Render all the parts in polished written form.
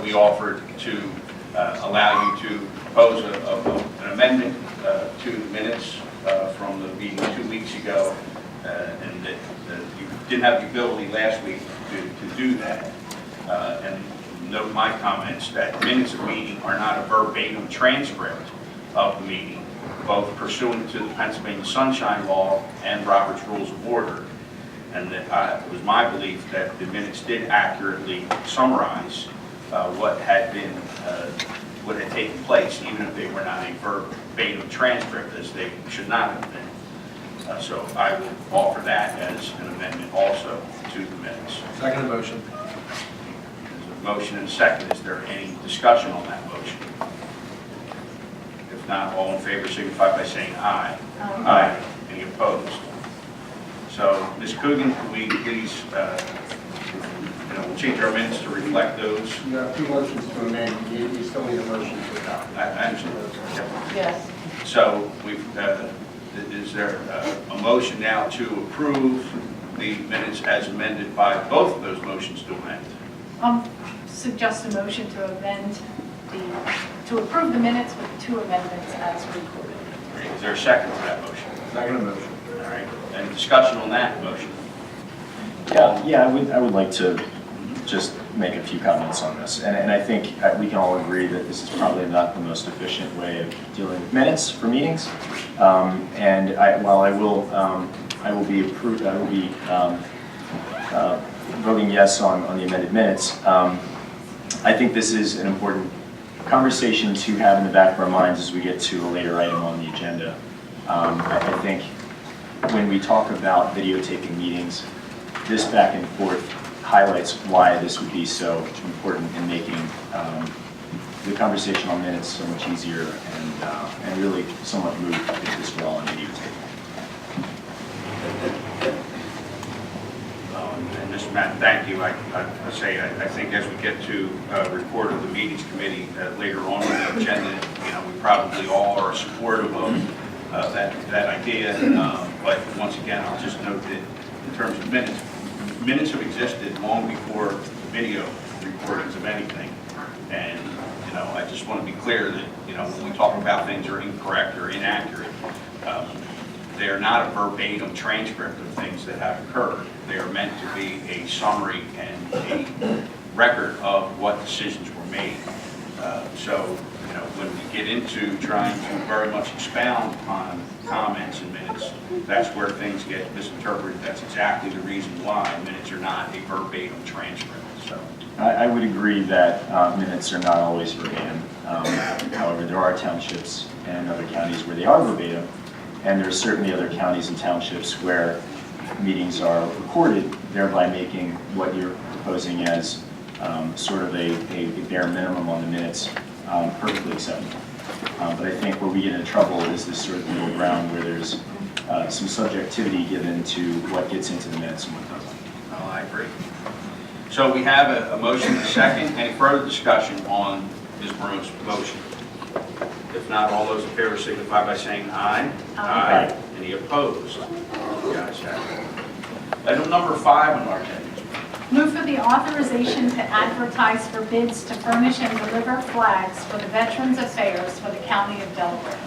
we offered to allow you to propose an amendment to the minutes from the meeting 2 weeks ago, and that you didn't have the ability last week to do that. And note my comments that minutes of meeting are not a verbatim transcript of the meeting, both pursuant to the Pennsylvania Sunshine Law and Robert's Rules of Order. And that it was my belief that the minutes did accurately summarize what had taken place, even if they were not a verbatim transcript, as they should not have been. So I will offer that as an amendment also to the minutes. Second motion. There's a motion and a second. Is there any discussion on that motion? If not, all in favor signify by saying aye. Aye. Any opposed? So, Ms. Coogan, could we please, we'll change our minutes to reflect those. You have two motions to amend. You still need a motion to adopt. I understand. Yes. So, is there a motion now to approve the minutes as amended by both of those motions to amend? Suggest a motion to approve the minutes with two amendments as recorded. Great. Is there a second to that motion? Second motion. All right. Any discussion on that motion? Yeah, I would like to just make a few comments on this. And I think we can all agree that this is probably not the most efficient way of dealing with minutes for meetings. While I will be voting yes on the amended minutes, I think this is an important conversation to have in the back of our minds as we get to a later item on the agenda. I think when we talk about videotaping meetings, this back and forth highlights why this would be so important in making the conversation on minutes so much easier and really somewhat moot if this were all on videotape. And Mr. Matt, thank you. I think as we get to report of the meetings committee later on in the agenda, we probably all are supportive of that idea. But once again, I'll just note that in terms of minutes have existed long before video recordings of anything. And I just want to be clear that when we talk about things are incorrect or inaccurate, they are not a verbatim transcript of things that have occurred. They are meant to be a summary and a record of what decisions were made. So, when we get into trying to very much expound upon comments and minutes, that's where things get misinterpreted. That's exactly the reason why minutes are not a verbatim transcript. So, I would agree that minutes are not always verbatim. However, there are townships and other counties where they are verbatim, and there are certainly other counties and townships where meetings are recorded, thereby making what you're proposing as sort of a bare minimum on the minutes perfectly acceptable. But I think where we get into trouble is this sort of middle ground where there's some subjectivity given to what gets into the minutes and what doesn't. oh, I agree. So we have a motion and a second. Any further discussion on Ms. Maroon's motion? If not, all those in favor signify by saying aye. Aye. Any opposed? The ayes have it. Item number 5 on our agenda. Move for the authorization to advertise for bids to furnish and deliver flags for the Veterans Affairs for the County of Delaware.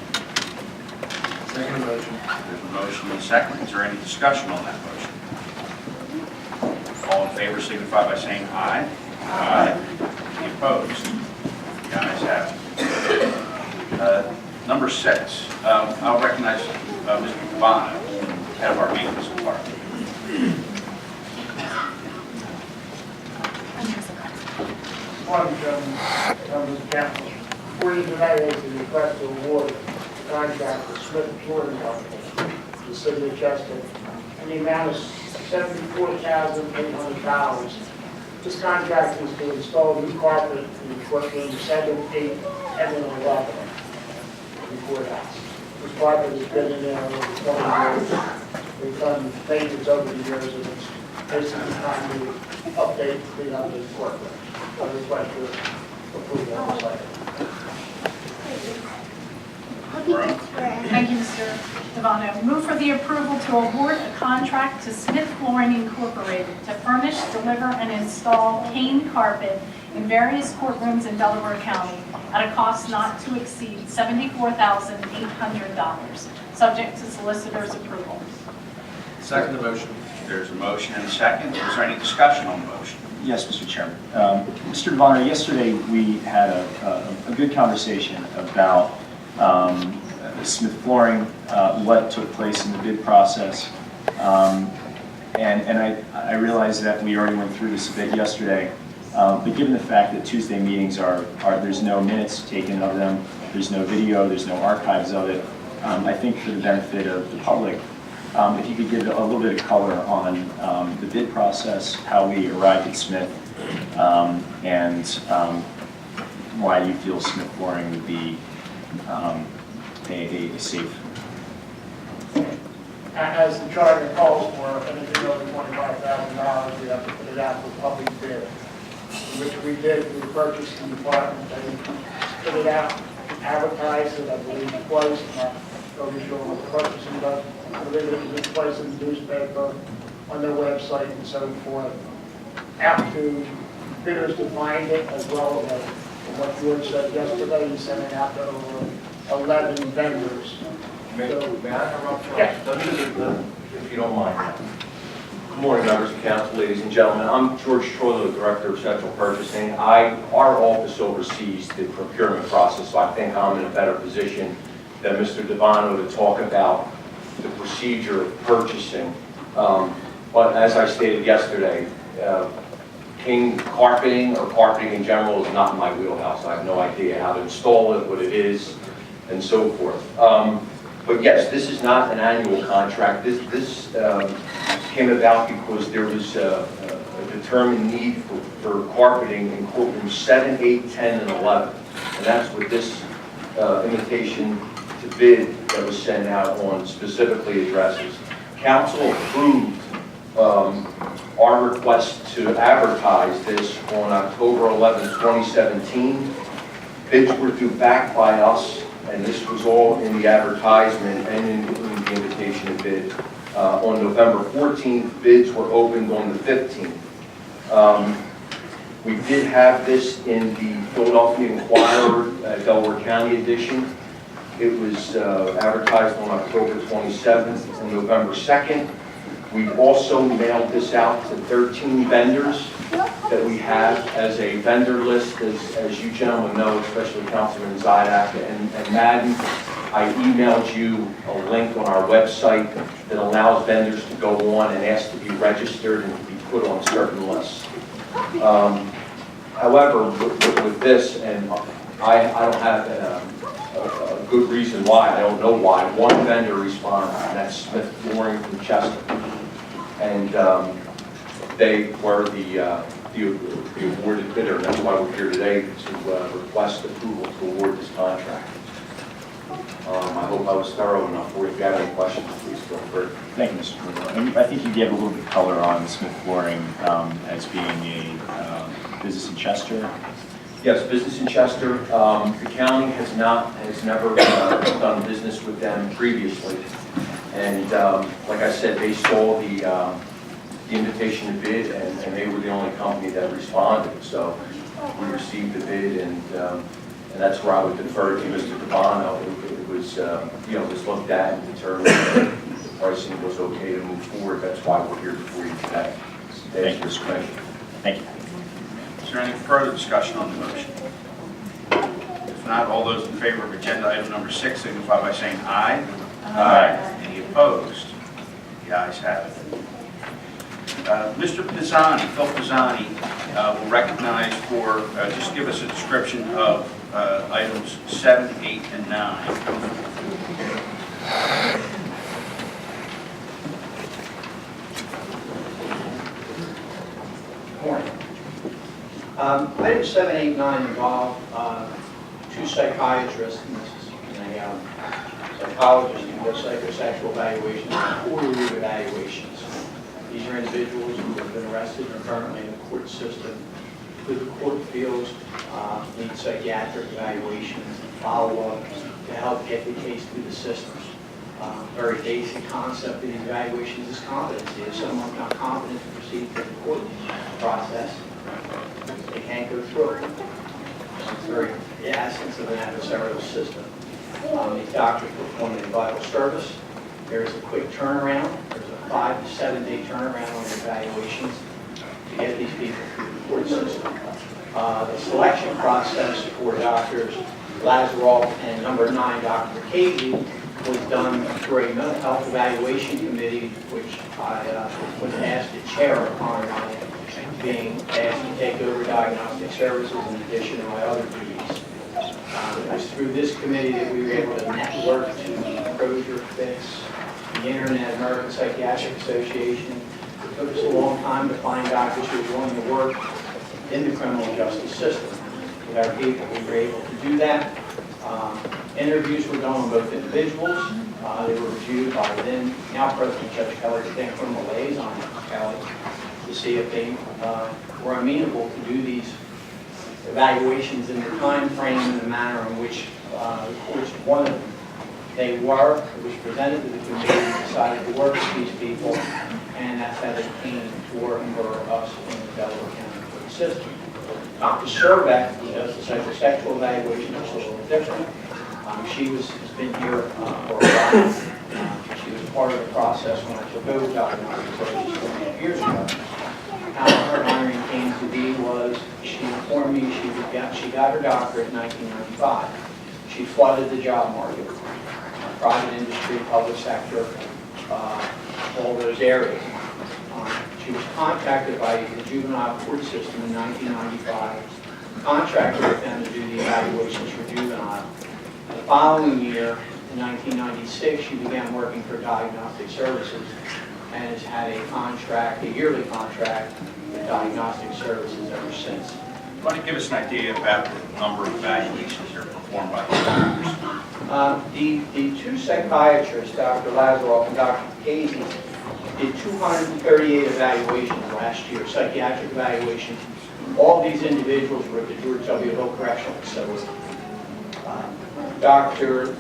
Second motion. There's a motion and a second. Is there any discussion on that motion? All in favor signify by saying aye. Aye. Any opposed? The ayes have it. Number 6. I'll recognize Mr. Cabana, head of our maintenance department. Morning, Chairman, members of council. Before you tonight is the request to award the contract with Smith Flooring Company to the city of Chester in the amount of $74,800. This contract is to install new carpet in the courtroom 7, 8, and 11 in the courthouse. This carpet has been in there over 20 years. We've done maintenance over the years, and it's basically time to update, clean up the courtroom. I request your approval of this item. Thank you, Mr. Devano. Move for the approval to award a contract to Smith Flooring Incorporated to furnish, deliver, and install cane carpet in various courtrooms in Delaware County at a cost not to exceed $74,800, subject to solicitor's approval. Second the motion. There's a motion and a second. Is there any discussion on the motion? Yes, Mr. Chairman. Mr. Devonner, yesterday we had a good conversation about Smith Flooring, what took place in the bid process. And I realize that we already went through this a bit yesterday, but given the fact that Tuesday meetings there's no minutes taken of them, there's no video, there's no archives of it, I think for the benefit of the public, if you could give a little bit of color on the bid process, how we arrived at Smith, and why you feel Smith Flooring would be a safe. As the charter calls for, anything over $25,000, we have to put it out for public bid, which we did through the purchasing department. They put it out, advertised it, I believe, twice. I'm not really sure what the purchasing does. I believe it was twice in the newspaper, on their website, and so forth, out to bidders to find it, as well as what George said yesterday. He sent it out to over 11 vendors. May I interrupt you? Yes. If you don't mind. Good morning, members of council, ladies and gentlemen. I'm George Troilo, Director of Central Purchasing. Our office oversees the procurement process, so I think I'm in a better position than Mr. Devano to talk about the procedure of purchasing. But as I stated yesterday, King carpeting or carpeting in general is not my wheelhouse. I have no idea how to install it, what it is, and so forth. But yes, this is not an annual contract. This came about because there was a determined need for carpeting in courtrooms 7, 8, 10, and 11. And that's what this invitation to bid that was sent out on specifically addresses. Council approved our request to advertise this on October 11, 2017. Bids were due back by us, and this was all in the advertisement and in the invitation to bid. On November 14th, bids were opened on the 15th. We did have this in the Philadelphia Inquirer Delaware County edition. It was advertised on October 27th and November 2nd. We also mailed this out to 13 vendors that we have as a vendor list, as you gentlemen know, especially Councilman Zidak and Madden. I emailed you a link on our website that allows vendors to go on and ask to be registered and to be put on certain lists. However, with this, and I don't have a good reason why, I don't know why, one vendor responded, and that's Smith Flooring from Chester. And they were the awarded bidder, and that's why we're here today to request approval to award this contract. I hope I was thorough enough for you. If you have any questions, please feel free. Thank you, Mr. Troilo. And I think you gave a little bit of color on Smith Flooring as being a business in Chester. Yes, business in Chester. The county has never done business with them previously. And like I said, they saw the invitation to bid, and they were the only company that responded. So we received the bid, and that's where I would defer to Mr. Devano. It was, was looked at and determined that the pricing was okay to move forward. That's why we're here before you today. Thank you, Mr. Troilo. Thank you. Is there any further discussion on the motion? If not, all those in favor of agenda item number 6 signify by saying aye. Aye. Any opposed? The ayes have it. Mr. Pizzani, Phil Pizzani, will recognize for, just give us a description of items 7, 8, and 9. Morning. Items 7, 8, 9 involve two psychiatrists, and this is a psychologist who does psychosexual evaluations and quarterly evaluations. These are individuals who have been arrested and are currently in the court system, who the court feels need psychiatric evaluations and follow-up to help get the case through the systems. Very basic concept of these evaluations is competency. If someone's not competent to proceed through the court process, they can't go through it. It's very the essence of an adversarial system. These doctors perform a vital service. There is a quick turnaround. There's a 5 to 7 day turnaround on evaluations to get these people through the court system. The selection process for doctors Lazaroff and number 9, Dr. Casey, was done through a mental health evaluation committee, which I was asked to chair upon being asked to take over diagnostic services in addition to my other duties. It was through this committee that we were able to network to Crozier, Fix, the Internet, American Psychiatric Association. It took us a long time to find doctors who were willing to work in the criminal justice system. With our people, we were able to do that. Interviews were done on both individuals. They were reviewed by now President Judge Kelly, then criminal liaison Kelly, to see if they were amenable to do these evaluations in the time frame and the manner in which one of them they were. It was presented to the committee and decided to work with these people, and that's how they came to working for us in the Delaware County court system. Dr. Serbeck, who does the psychosexual evaluation, is a little different. She has been here for a while. She was part of the process when I took over diagnostic services 28 years ago. How her hiring came to be was she informed me she got her doctorate in 1995. She flooded the job market, private industry, public sector, all those areas. She was contacted by the juvenile court system in 1995, contracted with them to do the evaluations for juvenile. The following year, in 1996, she began working for Diagnostic Services and has had a yearly contract with Diagnostic Services ever since. Why don't you give us an idea about the number of evaluations that are performed by the doctors? The 2 psychiatrists, Dr. Lazaroff and Dr. Casey, did 238 evaluations last year, psychiatric evaluations. All these individuals were at the George W. Hill Correctional Facility. Dr.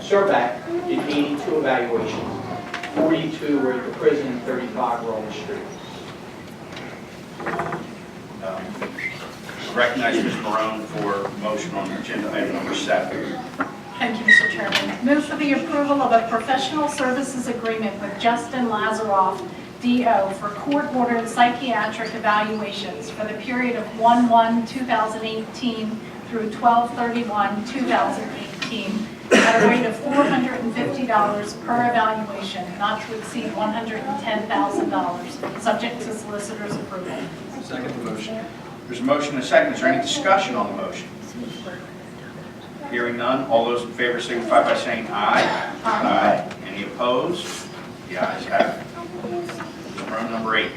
Serbeck did 82 evaluations. 42 were at the prison and 35 were on the street. Recognize Ms. Morone for motion on agenda item number 7. Thank you, Mr. Chairman. Move for the approval of a professional services agreement with Justin Lazaroff, DO, for court-ordered psychiatric evaluations for the period of 1/1/2018 through 12/31/2018 at a rate of $450 per evaluation, not to exceed $110,000, subject to solicitor's approval. Second motion. There's a motion and a second. Is there any discussion on the motion? Hearing none, all those in favor signify by saying aye. Aye. Any opposed? The ayes have it. Room number 8.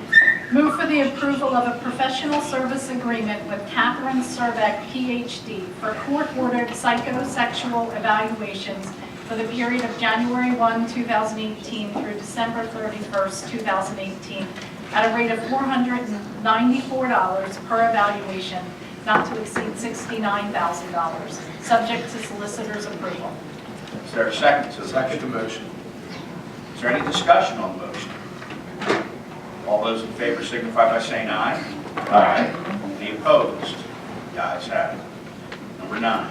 Move for the approval of a professional service agreement with Catherine Serbeck, Ph.D., for court-ordered psychosexual evaluations for the period of January 1, 2018 through December 31st, 2018, at a rate of $494 per evaluation, not to exceed $69,000, subject to solicitor's approval. Is there a second to the motion? Second motion. Is there any discussion on the motion? All those in favor signify by saying aye. Aye. Any opposed? The ayes have it. Number 9.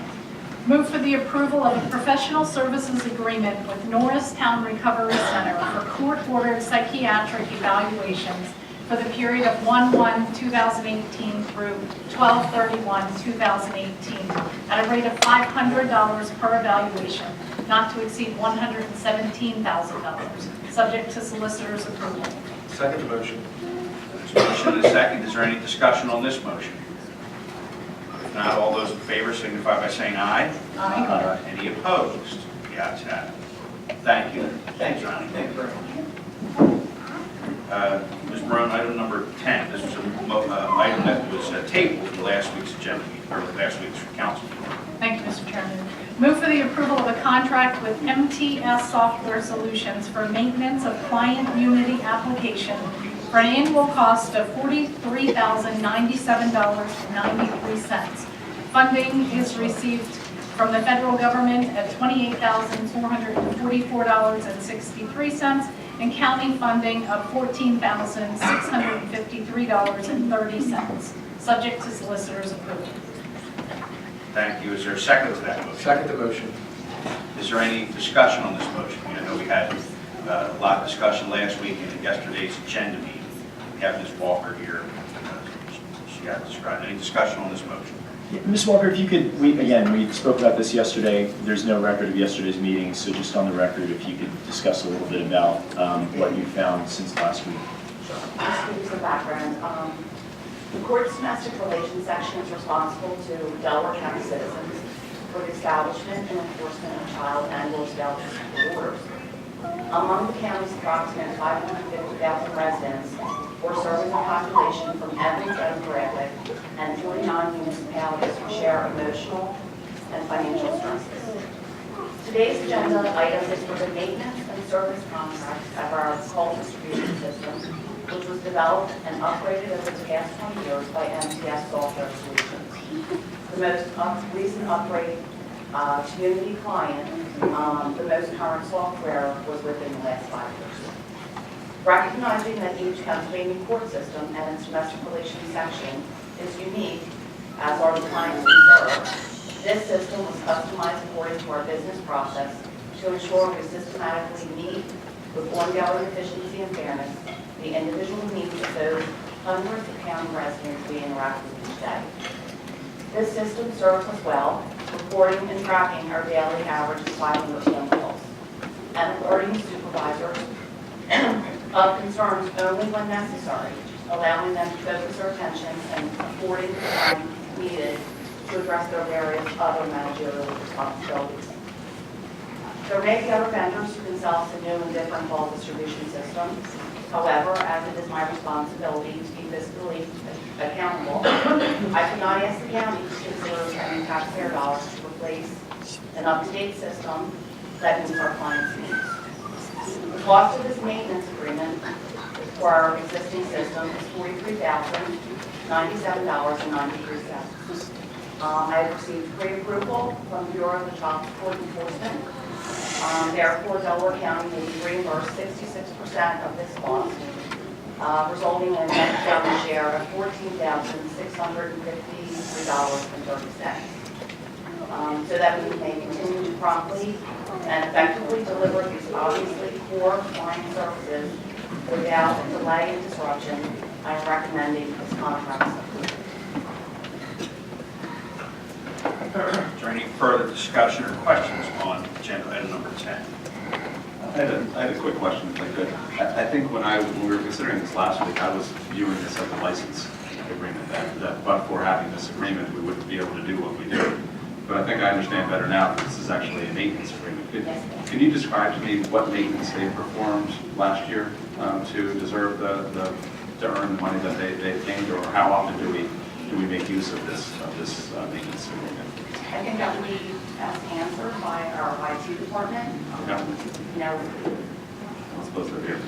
Move for the approval of a professional services agreement with Norristown Recovery Center for court-ordered psychiatric evaluations for the period of 1/1/2018 through 12/31/2018 at a rate of $500 per evaluation, not to exceed $117,000, subject to solicitor's approval. Second motion. There's a motion and a second. Is there any discussion on this motion? If not, all those in favor signify by saying aye. Aye. Any opposed? The ayes have it. Thank you. Thank you. Johnny. Thank you very much. Ms. Morone, item number 10. This was an item that was tabled from last week's agenda, or last week's council meeting. Thank you, Mr. Chairman. Move for the approval of a contract with MTS Software Solutions for maintenance of client Unity application for an annual cost of $43,097.93. Funding is received from the federal government at $28,444.63 and county funding of $14,653.30, subject to solicitor's approval. Thank you. Is there a second to that motion? Second the motion. Is there any discussion on this motion? I know we had a lot of discussion last week in yesterday's agenda meeting. We have Ms. Walker here. She got described. Any discussion on this motion? Ms. Walker, if you could, we spoke about this yesterday. There's no record of yesterday's meeting, so just on the record, if you could discuss a little bit about what you found since last week. Sure. Just give you some background. The court's domestic relations section is responsible to Delaware County citizens for the establishment and enforcement of child and or establishment orders. Among the county's approximate 550,000 residents, or serving a population from Evans and Bradley, and 49 municipalities who share emotional and financial stresses. Today's agenda item is for the maintenance and service contract of our call distribution system, which was developed and upgraded over the past 20 years by MTS Software Solutions. The most recent upgrade to Unity Client, the most current software, was within the last 5 years. Recognizing that each Pennsylvania court system and its domestic relations section is unique, as are the clients we serve, this system was customized according to our business process to ensure we systematically meet, with ongoing efficiency and fairness, the individual needs of those hundreds of county residents we interact with each day. This system serves us well, recording and tracking our daily average of 500 phone calls, and alerting supervisors of concerns only when necessary, allowing them to focus their attention and affording the time needed to address their various other managerial responsibilities. There may be other vendors who can sell us a new and different call distribution system. However, as it is my responsibility to be fiscally accountable, I cannot ask the county to consider spending taxpayer dollars to replace an up-to-date system that meets our clients' needs. The cost of this maintenance agreement for our existing system is $43,097.93. I have received pre-approval from the Bureau of the Child Support Enforcement. Therefore, Delaware County will be reimbursed 66% of this cost, resulting in a net county share of $14,653.30. So that we may continue to promptly and effectively deliver these obviously core client services without delay and disruption. I am recommending this contract approval. Is there any further discussion or questions on agenda item number 10? I had a quick question, if I could. I think when we were considering this last week, I was viewing this as a license agreement, that but for having this agreement, we wouldn't be able to do what we do. But I think I understand better now that this is actually a maintenance agreement. Can you describe to me what maintenance they performed last year to deserve to earn the money that they obtained, or how often do we make use of this maintenance agreement? I think that would be best answered by our IT department. Okay. You know, I suppose they're here.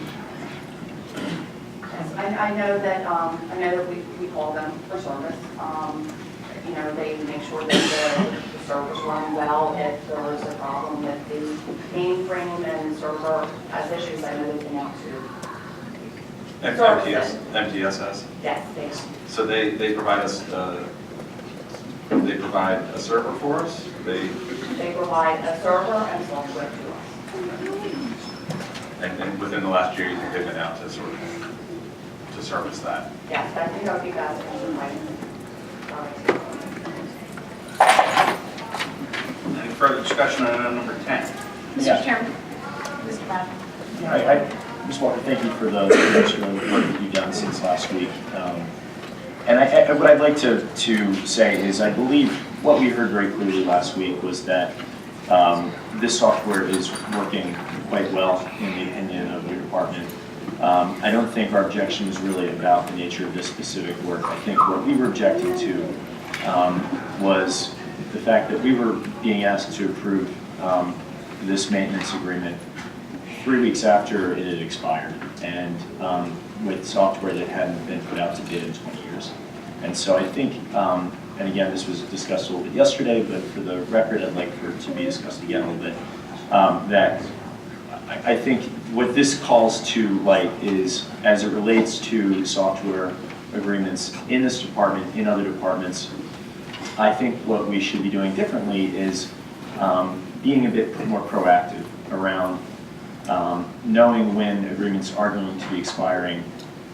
yes, I know that we call them for service. You know, they make sure that the servers run well. If there is a problem with the mainframe and server has issues, I know they've been out to. MTSS? Yes, they. So they provide us, they provide a server for us? They provide a server and software to us. And within the last year, you think they've been out to sort of, to service that? Yes, I think I'll be guys inviting. Any further discussion on item number 10? Mr. Yeah. Chairman, Mr. Bowden. Ms. Walker, thank you for the extra work that you've done since last week. And what I'd like to say is I believe what we heard very clearly last week was that this software is working quite well in the opinion of your department. I don't think our objection is really about the nature of this specific work. I think what we were objecting to was the fact that we were being asked to approve this maintenance agreement 3 weeks after it had expired, and with software that hadn't been put out to bid in 20 years. And so I think, and again, this was discussed a little bit yesterday, but for the record, I'd like for it to be discussed again a little bit, that I think what this calls to light is, as it relates to software agreements in this department, in other departments, I think what we should be doing differently is being a bit more proactive around knowing when agreements are going to be expiring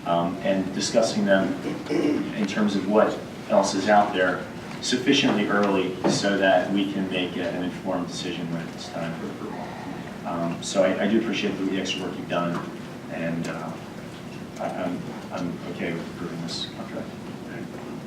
and discussing them in terms of what else is out there sufficiently early so that we can make an informed decision when it's time for approval. So I do appreciate the extra work you've done, and I'm okay with approving this contract.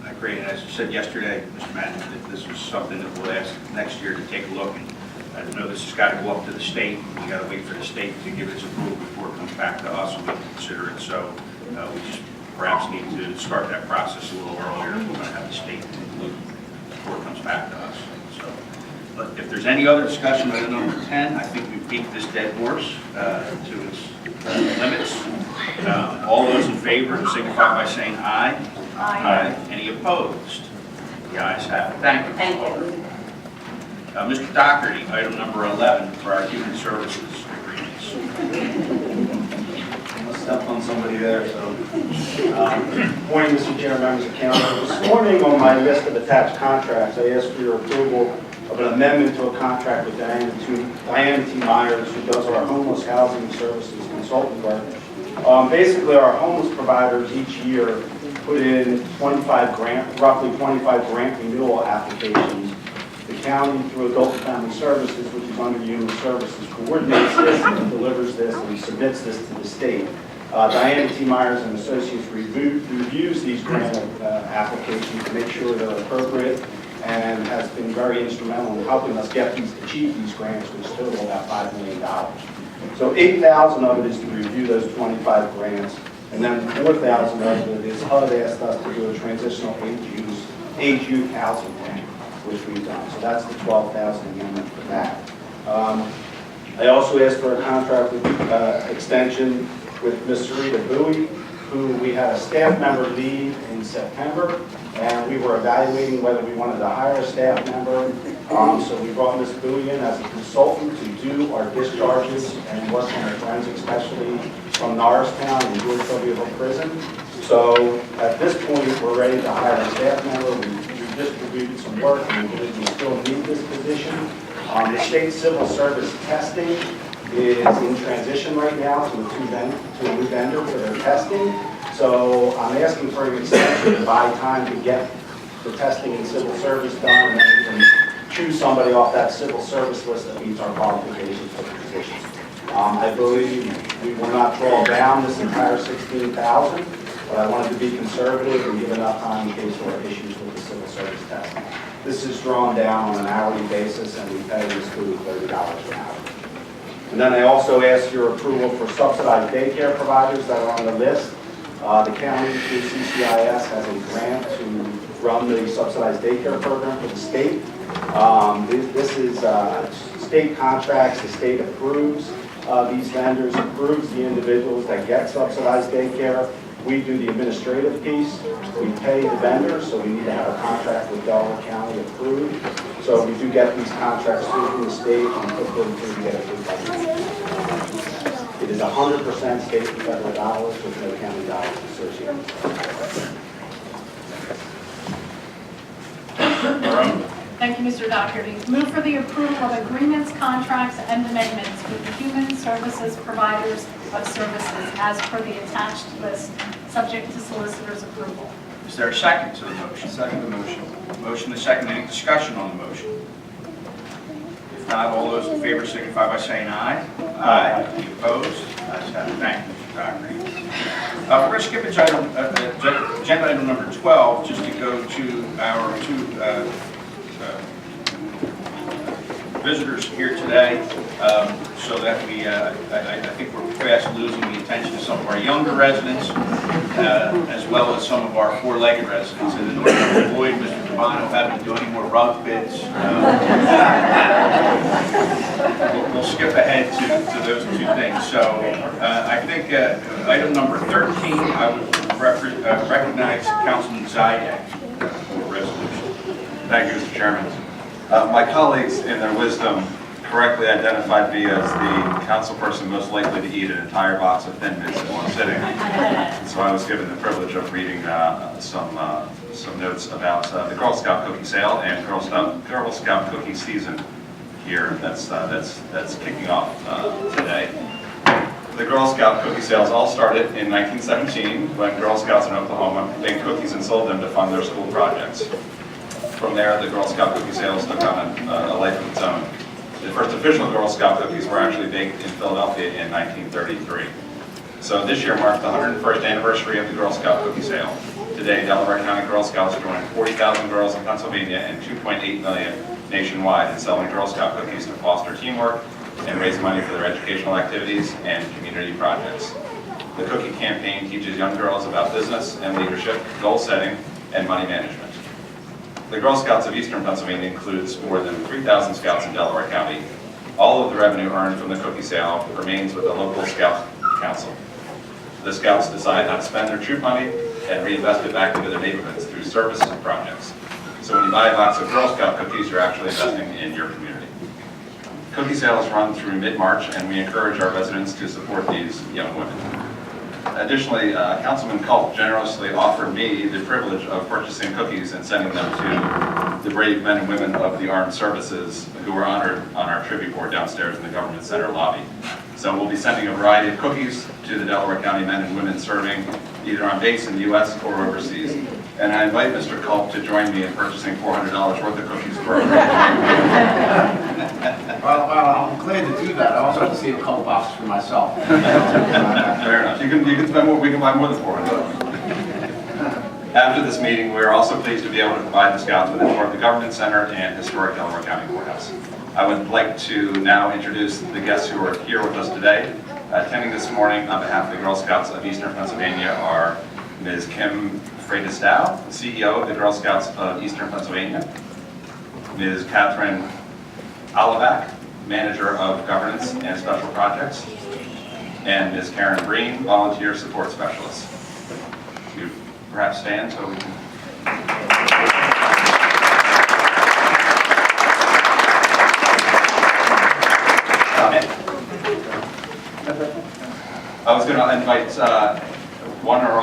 I agree, and as I said yesterday, Mr. Madden, that this was something that we'll ask next year to take a look. And I know this has got to go up to the state. We got to wait for the state to give its approval before it comes back to us and we can consider it. So we just perhaps need to start that process a little earlier. We're going to have the state include before it comes back to us. So, but if there's any other discussion on number 10, I think we've beat this dead horse to its limits. All those in favor signify by saying aye. Aye. Any opposed? The ayes have it. Thank you. Thank you. Mr. Doherty, item number 11 for our human services agreements. I stepped on somebody there, so. Morning, Mr. Chair, members of council. This morning on my list of attached contracts, I asked for your approval of an amendment to a contract with Diane T. Myers, who does our homeless housing services consultant work. Basically, our homeless providers each year put in roughly 25 grant renewal applications. The county, through Adult and Family Services, which is under Human Services, coordinates this and delivers this and submits this to the state. Diana T. Myers and Associates reviews these grant applications to make sure they're appropriate and has been very instrumental in helping us achieve these grants, which total about $5 million. So $8,000 of it is to review those 25 grants, and then $4,000 of it is HUD asked us to do a transitional age youth housing plan, which we've done. So that's the $12,000 amendment for that. I also asked for a contract with extension with Ms. Sarita Bowie, who we had a staff member leave in September, and we were evaluating whether we wanted to hire a staff member. So we brought Ms. Bowie in as a consultant to do our discharges and work on our forensic, especially from Norristown and Georgetown Prison. So at this point, we're ready to hire a staff member. We distributed some work, and we believe we still need this position. The state civil service testing is in transition right now to a new vendor for their testing. So I'm asking for an extension to buy time to get the testing and civil service done, and then we can choose somebody off that civil service list that meets our qualifications for the position. I believe we will not draw down this entire $16,000, but I wanted to be conservative and give enough time in case there are issues with the civil service testing. This is drawn down on an hourly basis, and we pay this food $30 an hour. And then I also asked your approval for subsidized daycare providers that are on the list. The county, through CCIS, has a grant to run the subsidized daycare program for the state. This is state contracts. The state approves these vendors, approves the individuals that get subsidized daycare. We do the administrative piece. We pay the vendors, so we need to have a contract with Delaware County approved. So we do get these contracts through from the state and put them through to get approved by the state. It is 100% state and federal dollars with no county dollars associated. Thank you, Mr. Doherty. Move for the approval of agreements, contracts, and amendments with the human services providers of services as per the attached list, subject to solicitor's approval. Is there a second to the motion? Second the motion. Motion is second. Any discussion on the motion? If not, all those in favor signify by saying aye. Aye. Any opposed? Ayes have it. Thank you, Mr. Doherty. We're going to skip agenda item number 12, just to go to our two visitors here today, so that we, I think we're fast losing the attention of some of our younger residents, as well as some of our four-legged residents. And in order to avoid Mr. Devano having to do any more rug bits, we'll skip ahead to those two things. So I think item number 13, I would recognize Councilman Zayek for resolution. Thank you, Mr. Chairman. My colleagues, in their wisdom, correctly identified me as the councilperson most likely to eat an entire box of Thin Mints in one sitting. So I was given the privilege of reading some notes about the Girl Scout cookie sale and Girl Scout cookie season here that's kicking off today. The Girl Scout cookie sales all started in 1917 when Girl Scouts in Oklahoma baked cookies and sold them to fund their school projects. From there, the Girl Scout cookie sales took on a life of its own. The first official Girl Scout cookies were actually baked in Philadelphia in 1933. So this year marked the 101st anniversary of the Girl Scout cookie sale. Today, Delaware County Girl Scouts are joining 40,000 girls in Pennsylvania and 2.8 million nationwide in selling Girl Scout cookies to foster teamwork and raise money for their educational activities and community projects. The cookie campaign teaches young girls about business and leadership, goal setting, and money management. The Girl Scouts of Eastern Pennsylvania includes more than 3,000 scouts in Delaware County. All of the revenue earned from the cookie sale remains with the local Scout Council. The Scouts decide how to spend their troop money and reinvest it back into their neighborhoods through service projects. So when you buy a box of Girl Scout cookies, you're actually investing in your community. Cookie sales run through mid-March, and we encourage our residents to support these young women. Additionally, Councilman Culp generously offered me the privilege of purchasing cookies and sending them to the brave men and women of the armed services who were honored on our tribute board downstairs in the Government Center lobby. So we'll be sending a variety of cookies to the Delaware County men and women serving either on base in the U.S. or overseas. And I invite Mr. Culp to join me in purchasing $400 worth of cookies for Well, I'm glad to do that. I also have to see a couple boxes for myself. Fair enough. You can spend more. We can buy more than 400. After this meeting, we are also pleased to be able to provide the Scouts with a tour of the Government Center and historic Delaware County Courthouse. I would like to now introduce the guests who are here with us today. Attending this morning on behalf of the Girl Scouts of Eastern Pennsylvania are Ms. Kim Freitas-Dow, CEO of the Girl Scouts of Eastern Pennsylvania, Ms. Catherine Olivak, Manager of Governance and Special Projects, and Ms. Karen Breen, Volunteer Support Specialist. You perhaps stand so we can... I was going to invite one or all